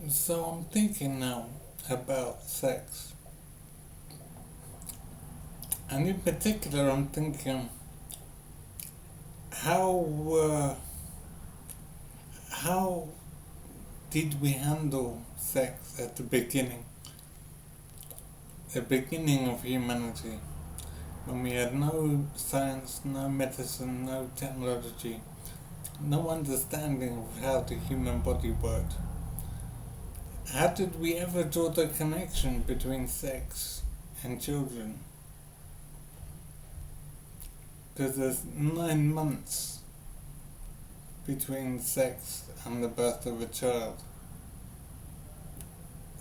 So I'm thinking now about sex, and in particular, I'm thinking how uh, how did we handle sex at the beginning of humanity, when we had no science, no medicine, no technology, no understanding of how the human body worked. How did we ever draw the connection between sex and children? Because there's 9 months between sex and the birth of a child.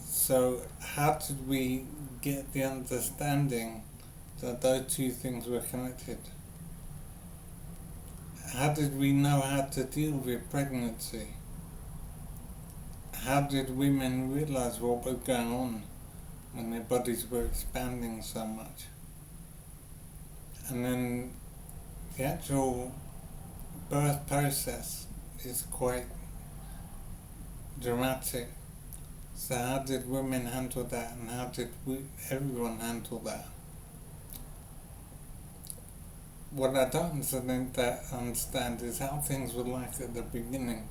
So, how did we get the understanding that those two things were connected? How did we know how to deal with pregnancy? How did women realize what was going on when their bodies were expanding so much? And then the actual birth process is quite dramatic. So how did women handle that, and how did everyone handle that? What I don't understand is how things were like at the beginning,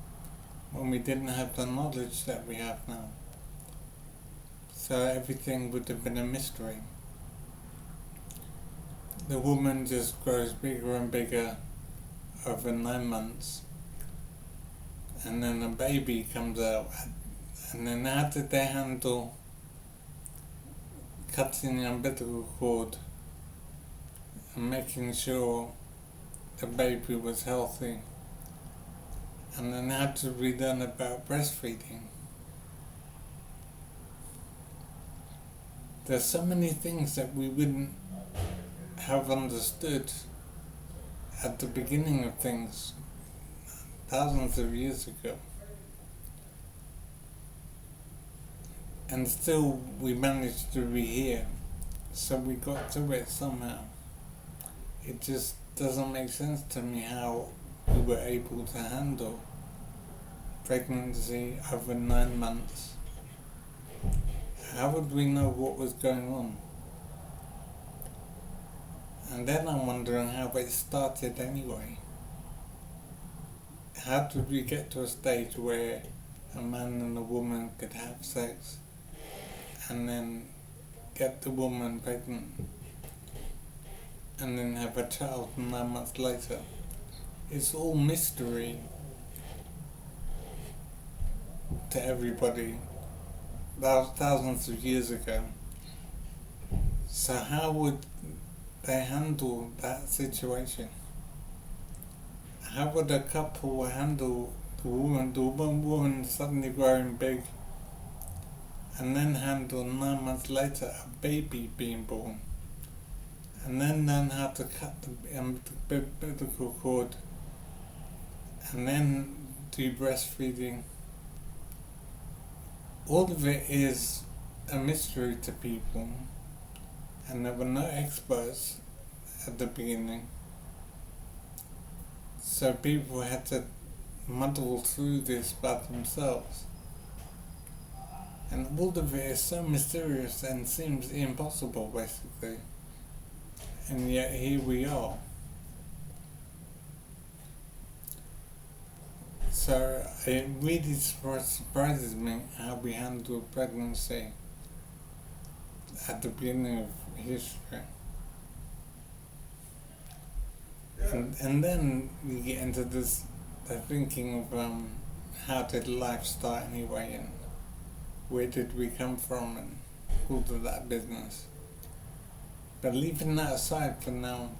when we didn't have the knowledge that we have now. So everything would have been a mystery. The woman just grows bigger and bigger over 9 months, and then a baby comes out. And then how did they handle cutting the umbilical cord and making sure the baby was healthy? And then how did we learn about breastfeeding? There's so many things that we wouldn't have understood at the beginning of things thousands of years ago. And still we managed to be here. So we got to it somehow. It just doesn't make sense to me how we were able to handle pregnancy over 9 months. How would we know what was going on? And then I'm wondering how it started anyway. How did we get to a stage where a man and a woman could have sex and then get the woman pregnant and then have a child 9 months later? It's all mystery to everybody thousands of years ago. So how would they handle that situation? How would a couple handle the woman suddenly growing big, and then handle 9 months later a baby being born, and then learn how to cut the umbilical cord, and then do breastfeeding? All of it is a mystery to people, and there were no experts at the beginning. So people had to muddle through this by themselves. And all of it is so mysterious and seems impossible, basically. And yet here we are. So it really surprises me how we handle pregnancy at the beginning of history. And then you get into this thinking of how did life start anyway, and where did we come from, and all of that business. But leaving that aside for now,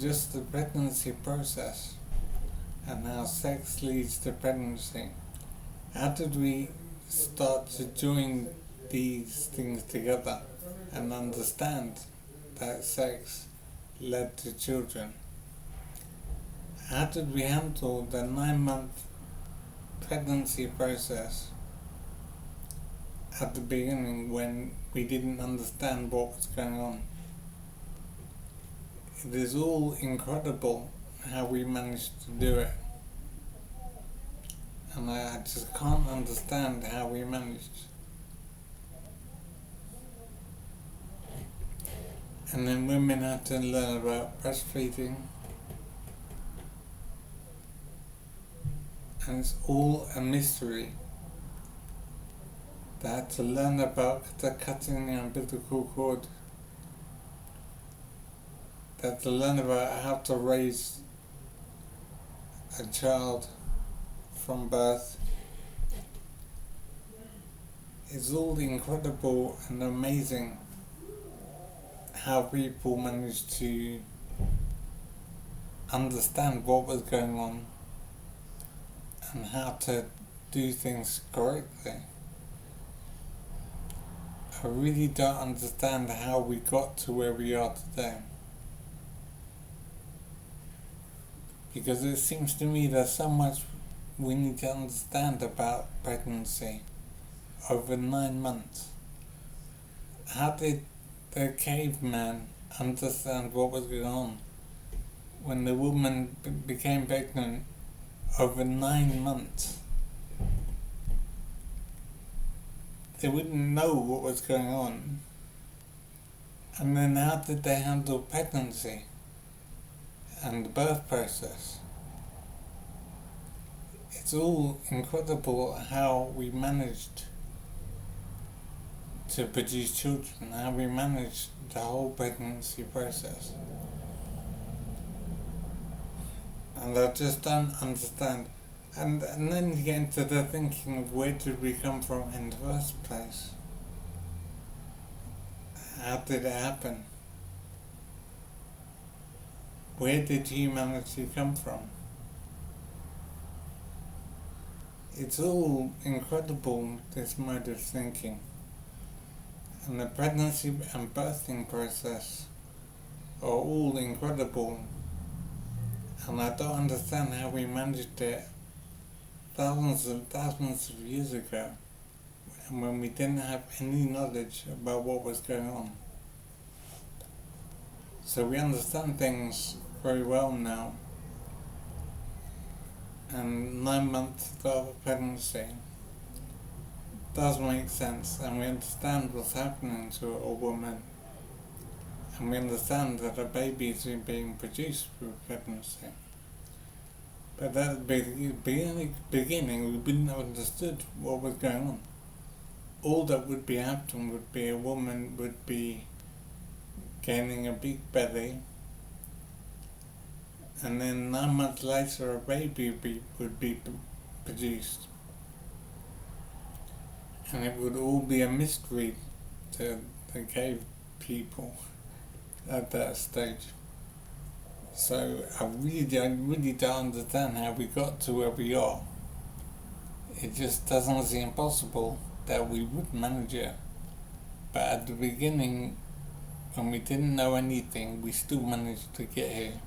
just the pregnancy process and how sex leads to pregnancy. How did we start to join these things together and understand that sex led to children? How did we handle the 9-month pregnancy process at the beginning when we didn't understand what was going on? It is all incredible how we managed to do it. and I just can't understand how we managed. And then women had to learn about breastfeeding, and it's all a mystery. They had to learn about the cutting the umbilical cord. They had to learn about how to raise a child from birth. It's all incredible and amazing how people managed to understand what was going on and how to do things correctly. I really don't understand how we got to where we are today. Because it seems to me there's so much we need to understand about pregnancy over 9 months. How did the caveman understand what was going on when the woman became pregnant over 9 months? They wouldn't know what was going on. And then how did they handle pregnancy and the birth process? It's all incredible how we managed to produce children, how we managed the whole pregnancy process. And I just don't understand. And then you get into the thinking of where did we come from in the first place? How did it happen? Where did humanity come from? It's all incredible, this mode of thinking. And the pregnancy and birthing process are all incredible. And I don't understand how we managed it thousands of years ago, and when we didn't have any knowledge about what was going on. So we understand things very well now. And 9 months of pregnancy does make sense, and we understand what's happening to a woman, and we understand that a baby is being produced through pregnancy. But at the beginning, we wouldn't have understood what was going on. All that would be happening would be a woman would be gaining a big belly, and then 9 months later a baby would be produced. And it would all be a mystery to the cave people at that stage. So I really don't understand how we got to where we are. It just doesn't seem possible that we would manage it. But at the beginning, when we didn't know anything, we still managed to get here.